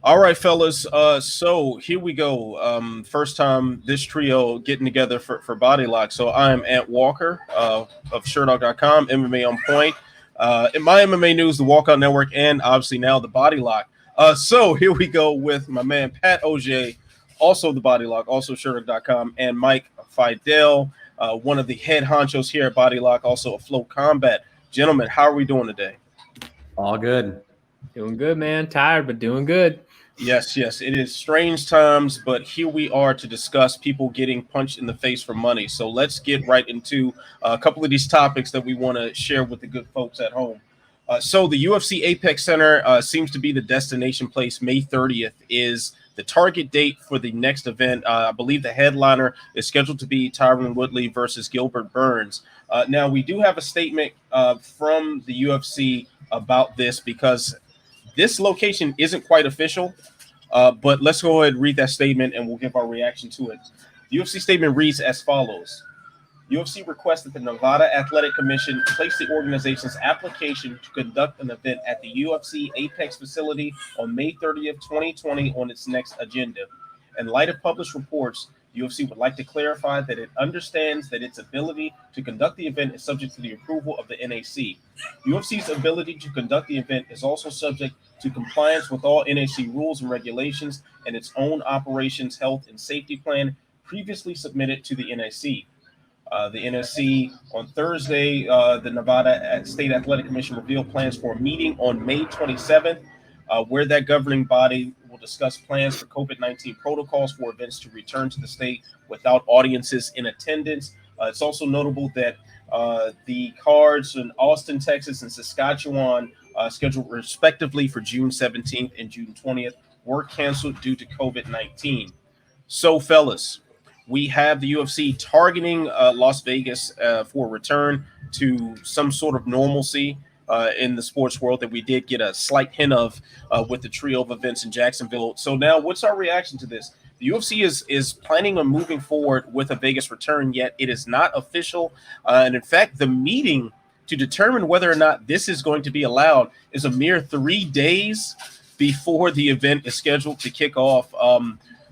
All right, fellas. So here we go. First time this trio getting together for Body Lock. So I'm Ant Walker of Sherdog.com, MMA on point. In my MMA news, the Walkout Network, and obviously now the Body Lock. So here we go with my man Pat Auger, also the Body Lock, also Sherdog.com, and Mike Fiedel, one of the head honchos here at Body Lock, also a Flow Combat. Gentlemen, how are we doing today? All good. Doing good, man. Tired, but doing good. Yes. It is strange times, but here we are to discuss people getting punched in the face for money. So let's get right into a couple of these topics that we want to share with the good folks at home. So the UFC Apex Center seems to be the destination place. May 30th is the target date for the next event. I believe the headliner is scheduled to be Tyron Woodley versus Gilbert Burns. Now, we do have a statement from the UFC about this because this location isn't quite official, but let's go ahead and read that statement and we'll give our reaction to it. The UFC statement reads as follows. UFC requests that the Nevada Athletic Commission place the organization's application to conduct an event at the UFC Apex facility on May 30th, 2020 on its next agenda. In light of published reports, UFC would like to clarify that it understands that its ability to conduct the event is subject to the approval of the NAC. UFC's ability to conduct the event is also subject to compliance with all NAC rules and regulations and its own operations, health, and safety plan previously submitted to the NAC. The NSC on Thursday, the Nevada State Athletic Commission revealed plans for a meeting on May 27th, where that governing body will discuss plans for COVID-19 protocols for events to return to the state without audiences in attendance. It's also notable that the cards in Austin, Texas, and Saskatchewan, scheduled respectively for June 17th and June 20th, were canceled due to COVID-19. So, fellas, we have the UFC targeting Las Vegas for a return to some sort of normalcy in the sports world that we did get a slight hint of with the trio of events in Jacksonville. So now what's our reaction to this? The UFC is planning on moving forward with a Vegas return, yet it is not official. And in fact, the meeting to determine whether or not this is going to be allowed is a mere 3 days before the event is scheduled to kick off.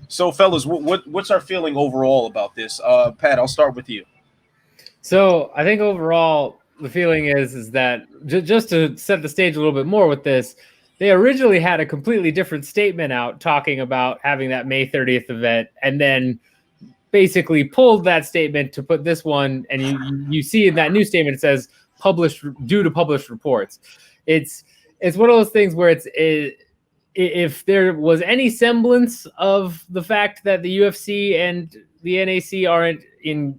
So, fellas, what's our feeling overall about this? Pat, I'll start with you. So I think overall the feeling is that just to set the stage a little bit more with this, they originally had a completely different statement out talking about having that May 30th event, and then basically pulled that statement to put this one. And you see in that new statement it says published due to published reports. It's one of those things where if there was any semblance of the fact that the UFC and the NAC aren't in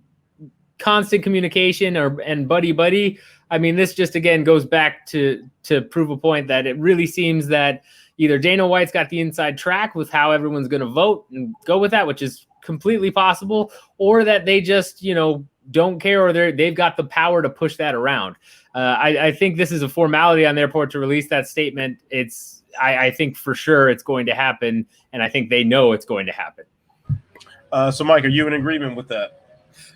constant communication and buddy, I mean, this just again goes back to prove a point that it really seems that either Dana White's got the inside track with how everyone's going to vote and go with that, which is completely possible, or that they just, don't care, or they've got the power to push that around. I think this is a formality on their part to release that statement. I think for sure it's going to happen, and I think they know it's going to happen. So, Mike, are you in agreement with that?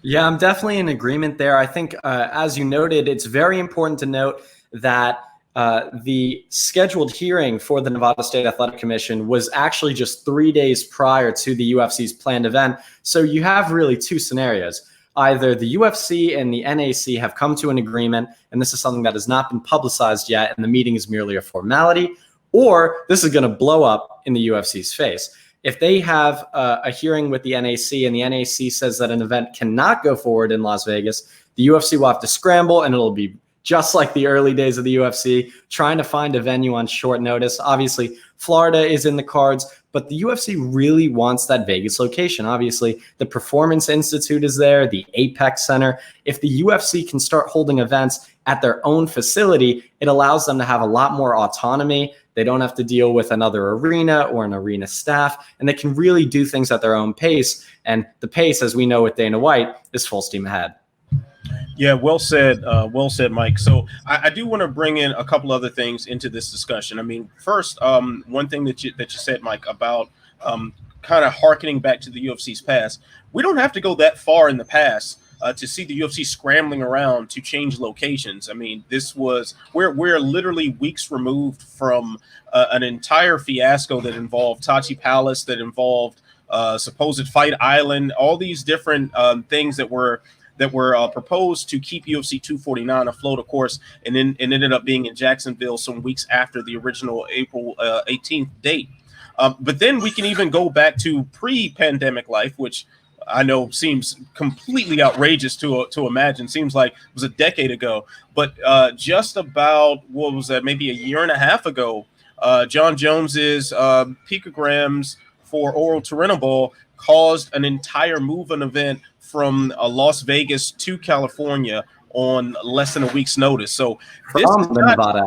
Yeah, I'm definitely in agreement there. I think, as you noted, it's very important to note that the scheduled hearing for the Nevada State Athletic Commission was actually just 3 days prior to the UFC's planned event. So you have really two scenarios. Either the UFC and the NAC have come to an agreement, and this is something that has not been publicized yet, and the meeting is merely a formality, or this is going to blow up in the UFC's face. If they have a hearing with the NAC and the NAC says that an event cannot go forward in Las Vegas, the UFC will have to scramble, and it'll be just like the early days of the UFC, trying to find a venue on short notice. Obviously, Florida is in the cards, but the UFC really wants that Vegas location. Obviously, the Performance Institute is there, the Apex Center. If the UFC can start holding events at their own facility, it allows them to have a lot more autonomy. They don't have to deal with another arena or an arena staff, and they can really do things at their own pace. And the pace, as we know with Dana White, is full steam ahead. Yeah, well said, Mike. So I do want to bring in a couple other things into this discussion. I mean, first, one thing that you said, Mike, about kind of hearkening back to the UFC's past. We don't have to go that far in the past to see the UFC scrambling around to change locations. I mean, we're literally weeks removed from an entire fiasco that involved Tachi Palace, that involved supposed Fight Island, all these different things that were proposed to keep UFC 249 afloat, of course, and then ended up being in Jacksonville some weeks after the original April 18th date. But then we can even go back to pre-pandemic life, which I know seems completely outrageous to imagine. Seems like it was a decade ago, but just about, what was that, maybe a year and a half ago, John Jones's picograms for oral turinabol caused an entire move-in event from Las Vegas to California on less than a week's notice. So this is the Nevada,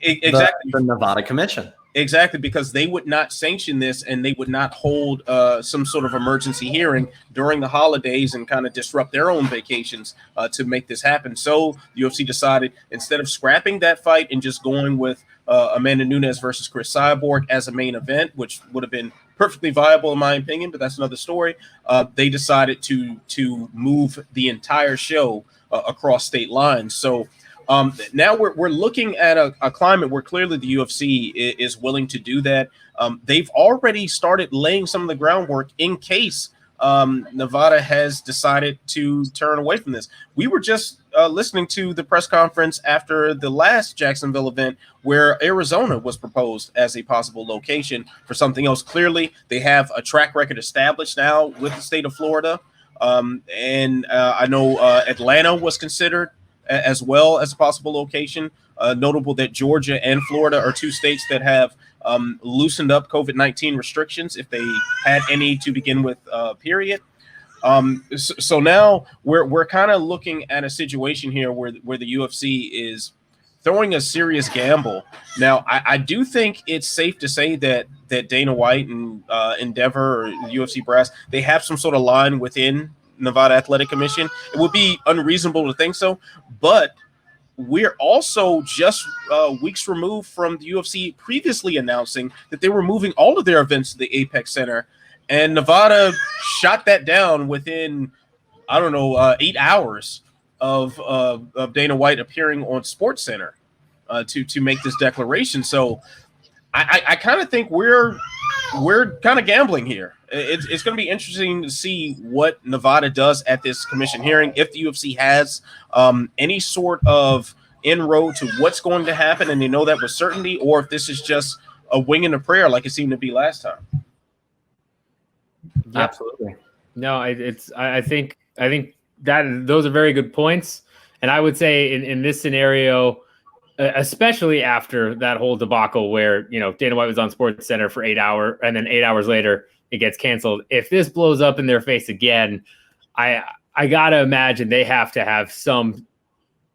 exactly the Nevada Commission. Exactly, because they would not sanction this, and they would not hold some sort of emergency hearing during the holidays and kind of disrupt their own vacations to make this happen. So the UFC decided, instead of scrapping that fight and just going with Amanda Nunes versus Chris Cyborg as a main event, which would have been perfectly viable in my opinion, but that's another story. They decided to move the entire show across state lines. So now we're looking at a climate where clearly the UFC is willing to do that. They've already started laying some of the groundwork in case Nevada has decided to turn away from this. We were just listening to the press conference after the last Jacksonville event where Arizona was proposed as a possible location for something else. Clearly, they have a track record established now with the state of Florida. And I know Atlanta was considered as well as a possible location. Notable that Georgia and Florida are two states that have loosened up COVID-19 restrictions, if they had any to begin with, period. So now we're kind of looking at a situation here where the UFC is throwing a serious gamble. Now, I do think it's safe to say that Dana White and Endeavor, or UFC brass, they have some sort of line within Nevada Athletic Commission. It would be unreasonable to think so, but we're also just weeks removed from the UFC previously announcing that they were moving all of their events to the Apex Center, and Nevada shot that down within, 8 hours of Dana White appearing on Sports Center to make this declaration. So I kind of think we're kind of gambling here. It's going to be interesting to see what Nevada does at this commission hearing, if the UFC has any sort of inroad to what's going to happen, and they know that with certainty, or if this is just a wing and a prayer like it seemed to be last time. Yeah. Absolutely. No, I think that those are very good points, and I would say in this scenario, especially after that whole debacle where Dana White was on Sports Center for 8 hours, and then 8 hours later it gets canceled. If this blows up in their face again, I gotta imagine they have to have some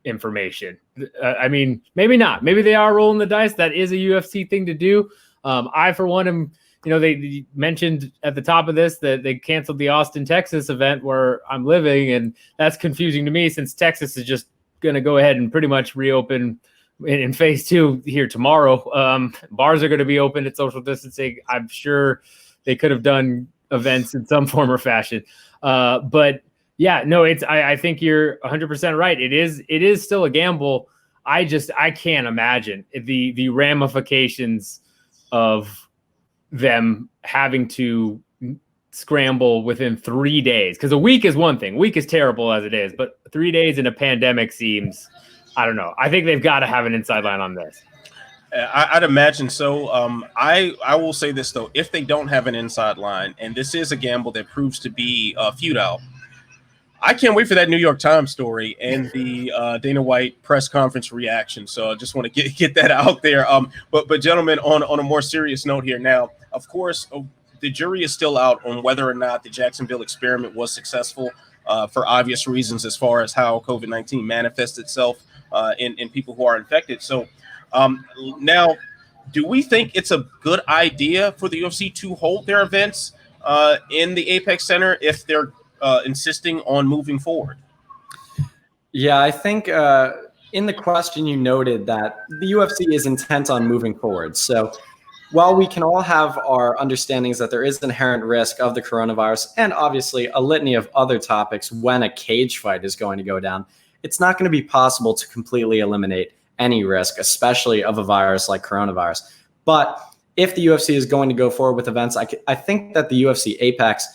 information. I mean, maybe not. Maybe they are rolling the dice. That is a UFC thing to do. I, for one, am. They mentioned at the top of this that they canceled the Austin, Texas event where I'm living, and that's confusing to me since Texas is just going to go ahead and pretty much reopen in phase 2 here tomorrow. Bars are going to be open at social distancing. I'm sure they could have done events in some form or fashion. But yeah, no, I think you're 100% right. It is still a gamble. I can't imagine the ramifications of them having to scramble within 3 days. Because a week is one thing. A week is terrible as it is, but 3 days in a pandemic seems, I don't know. I think they've got to have an inside line on this. I'd imagine so. I will say this, though. If they don't have an inside line, and this is a gamble that proves to be futile, I can't wait for that New York Times story and the Dana White press conference reaction. So I just want to get that out there. But gentlemen, on a more serious note here now, of course, the jury is still out on whether or not the Jacksonville experiment was successful for obvious reasons as far as how COVID-19 manifests itself in people who are infected. So now, do we think it's a good idea for the UFC to hold their events in the Apex Center if they're insisting on moving forward? Yeah, I think in the question you noted that the UFC is intent on moving forward. So while we can all have our understandings that there is inherent risk of the coronavirus and obviously a litany of other topics when a cage fight is going to go down, it's not going to be possible to completely eliminate any risk, especially of a virus like coronavirus. But if the UFC is going to go forward with events, I think that the UFC Apex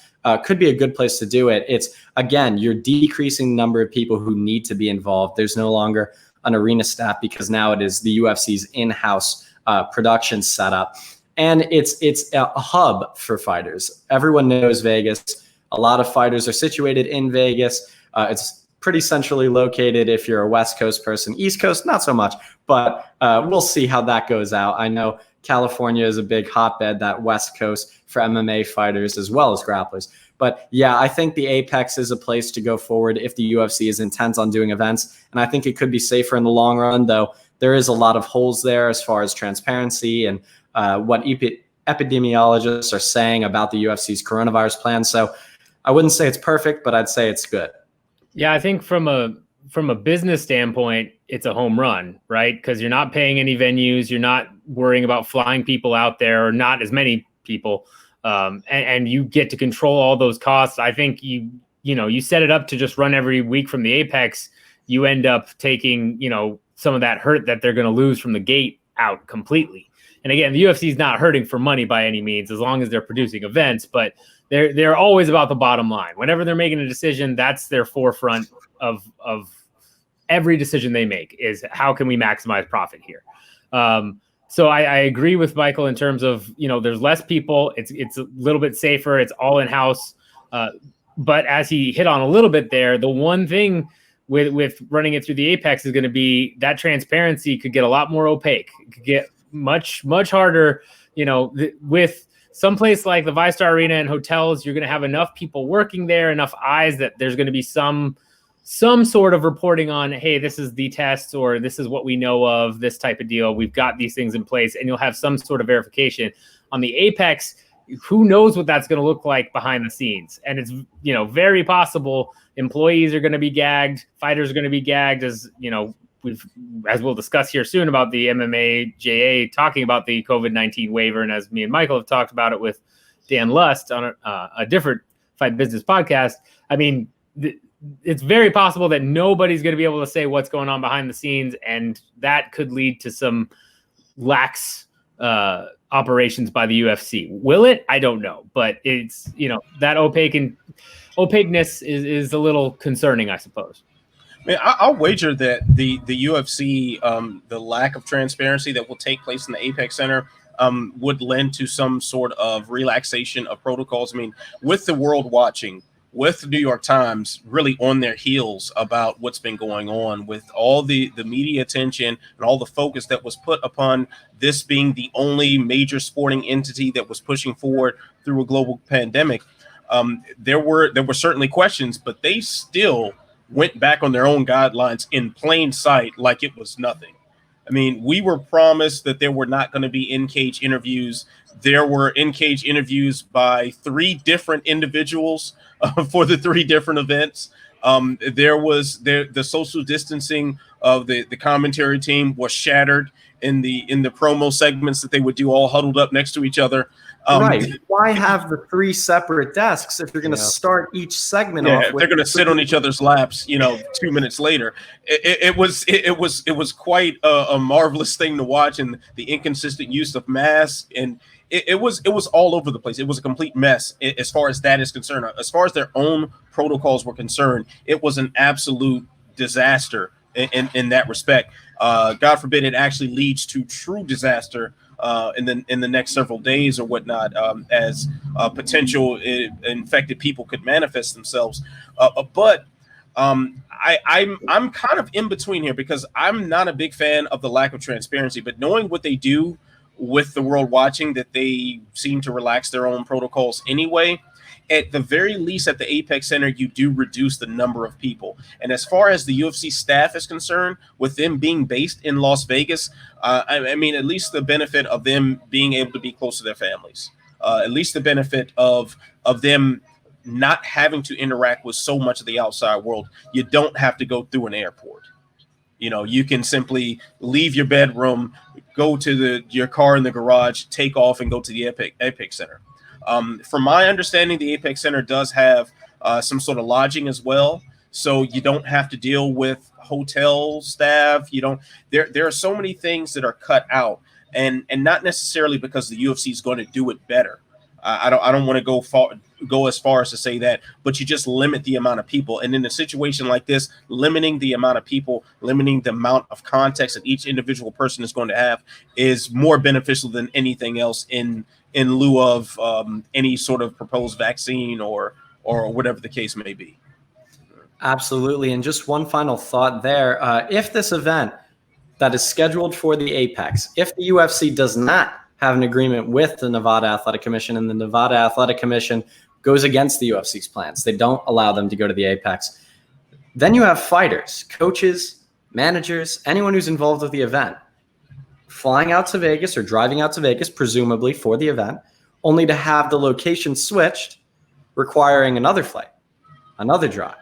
could be a good place to do it. It's, again, you're decreasing the number of people who need to be involved. There's no longer an arena staff because now it is the UFC's in-house production setup. And it's a hub for fighters. Everyone knows Vegas. A lot of fighters are situated in Vegas. It's pretty centrally located if you're a West Coast person. East Coast, not so much, but we'll see how that goes out. I know California is a big hotbed, that West Coast, for MMA fighters as well as grapplers. But yeah, I think the Apex is a place to go forward if the UFC is intent on doing events. And I think it could be safer in the long run, though there is a lot of holes there as far as transparency and what epidemiologists are saying about the UFC's coronavirus plan. So I wouldn't say it's perfect, but I'd say it's good. Yeah, I think from a business standpoint, it's a home run, right? Because you're not paying any venues, you're not worrying about flying people out there, or not as many people, and you get to control all those costs. I think you set it up to just run every week from the Apex. You end up taking some of that hurt that they're going to lose from the gate out completely. And again, the UFC is not hurting for money by any means, as long as they're producing events, but they're always about the bottom line. Whenever they're making a decision, that's their forefront of every decision they make, is how can we maximize profit here? So I agree with Michael in terms of, there's less people. It's a little bit safer. It's all in-house. But as he hit on a little bit there, the one thing with running it through the Apex is going to be that transparency could get a lot more opaque. It could get much, much harder, with someplace like the ViStar Arena and hotels. You're going to have enough people working there, enough eyes, that there's going to be some sort of reporting on, hey, this is the test, or this is what we know of, this type of deal. We've got these things in place, and you'll have some sort of verification. On the Apex, who knows what that's going to look like behind the scenes? And it's, very possible employees are going to be gagged, fighters are going to be gagged, as we'll discuss here soon about the MMA JA talking about the COVID-19 waiver. And as me and Michael have talked about it with Dan Lust on a different Fight Business podcast, I mean, it's very possible that nobody's going to be able to say what's going on behind the scenes, and that could lead to some lax operations by the UFC. Will it? I don't know, but it's, that opaqueness is a little concerning, I suppose. I mean, I'll wager that the UFC, the lack of transparency that will take place in the Apex Center would lend to some sort of relaxation of protocols. I mean, with the world watching, with the New York Times really on their heels about what's been going on, with all the media attention and all the focus that was put upon this being the only major sporting entity that was pushing forward through a global pandemic, there were certainly questions, but they still went back on their own guidelines in plain sight like it was nothing. I mean, we were promised that there were not going to be in-cage interviews. There were in-cage interviews by 3 different individuals for the 3 different events. The social distancing of the commentary team was shattered in the promo segments that they would do all huddled up next to each other. Right. Why have the 3 separate desks if you're going to start each segment off with? They're going to sit on each other's laps, 2 minutes later. It was quite a marvelous thing to watch, and the inconsistent use of masks, and it was all over the place. It was a complete mess as far as that is concerned. As far as their own protocols were concerned, it was an absolute disaster in that respect. God forbid it actually leads to true disaster in the next several days or whatnot, as potential infected people could manifest themselves. But I'm kind of in between here, because I'm not a big fan of the lack of transparency, but knowing what they do with the world watching, that they seem to relax their own protocols anyway. At the very least, at the Apex Center, you do reduce the number of people. And as far as the UFC staff is concerned, with them being based in Las Vegas, I mean, at least the benefit of them being able to be close to their families, at least the benefit of them not having to interact with so much of the outside world. You don't have to go through an airport. You can simply leave your bedroom, go to your car in the garage, take off, and go to the Apex Center. From my understanding, the Apex Center does have some sort of lodging as well, so you don't have to deal with hotel staff. You don't. There are so many things that are cut out, and not necessarily because the UFC is going to do it better. I don't want to go as far as to say that, but you just limit the amount of people. And in a situation like this, limiting the amount of people, limiting the amount of context that each individual person is going to have is more beneficial than anything else in lieu of any sort of proposed vaccine or whatever the case may be. Absolutely. And just one final thought there. If this event that is scheduled for the Apex, if the UFC does not have an agreement with the Nevada Athletic Commission and the Nevada Athletic Commission goes against the UFC's plans, they don't allow them to go to the Apex, then you have fighters, coaches, managers, anyone who's involved with the event flying out to Vegas or driving out to Vegas, presumably for the event, only to have the location switched, requiring another flight, another drive,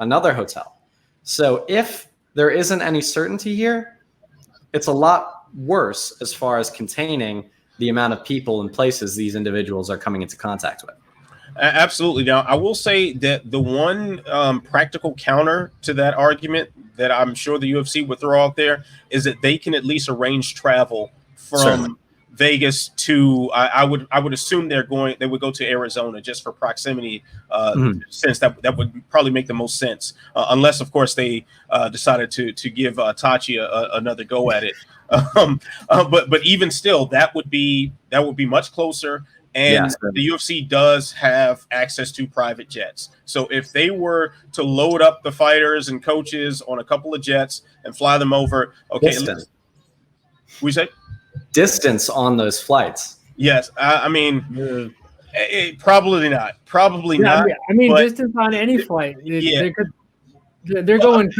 another hotel. So if there isn't any certainty here, it's a lot worse as far as containing the amount of people and places these individuals are coming into contact with. Absolutely. Now, I will say that the one practical counter to that argument that I'm sure the UFC would throw out there is that they can at least arrange travel from Certainly. Vegas to. I would assume they would go to Arizona just for proximity, since that would probably make the most sense, unless of course they decided to give Tachi another go at it. But even still, that would be much closer. And Yes. the UFC does have access to private jets. So if they were to load up the fighters and coaches on a couple of jets and fly them over, okay, we say distance on those flights. yes. I mean, probably not. Probably not. I mean, but distance on any flight. Yeah. They're going.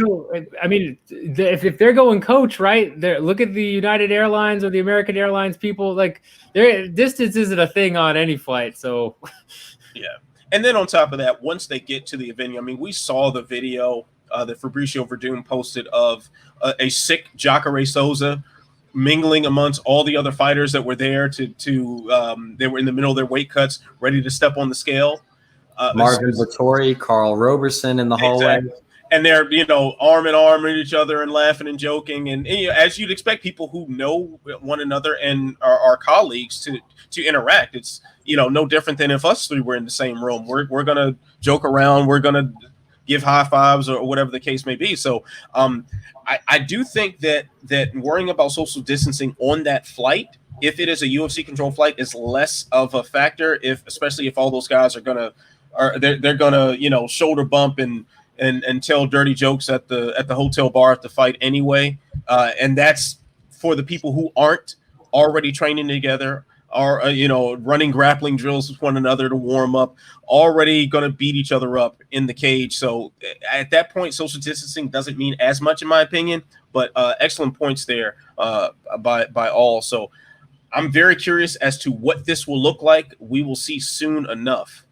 I mean, if they're going coach, right? Look at the United Airlines or the American Airlines people. Like, their distance isn't a thing on any flight. So, yeah. And then on top of that, once they get to the venue, I mean, we saw the video that Fabricio Verdun posted of a sick Jacare Souza mingling amongst all the other fighters that were there. They were in the middle of their weight cuts, ready to step on the scale. Marvin Vittori, Carl Roberson in the hallway. Exactly. And they're, arm in arm with each other and laughing and joking. And as you'd expect, people who know one another and are colleagues to interact. It's, no different than if us three were in the same room. We're going to joke around. We're going to give high fives or whatever the case may be. So I do think that worrying about social distancing on that flight, if it is a UFC controlled flight, is less of a factor, especially if all those guys are going to shoulder bump and tell dirty jokes at the hotel bar at the fight anyway. And that's for the people who aren't already training together, are running grappling drills with one another to warm up, already going to beat each other up in the cage. So at that point, social distancing doesn't mean as much, in my opinion. But excellent points there by all. So I'm very curious as to what this will look like. We will see soon enough.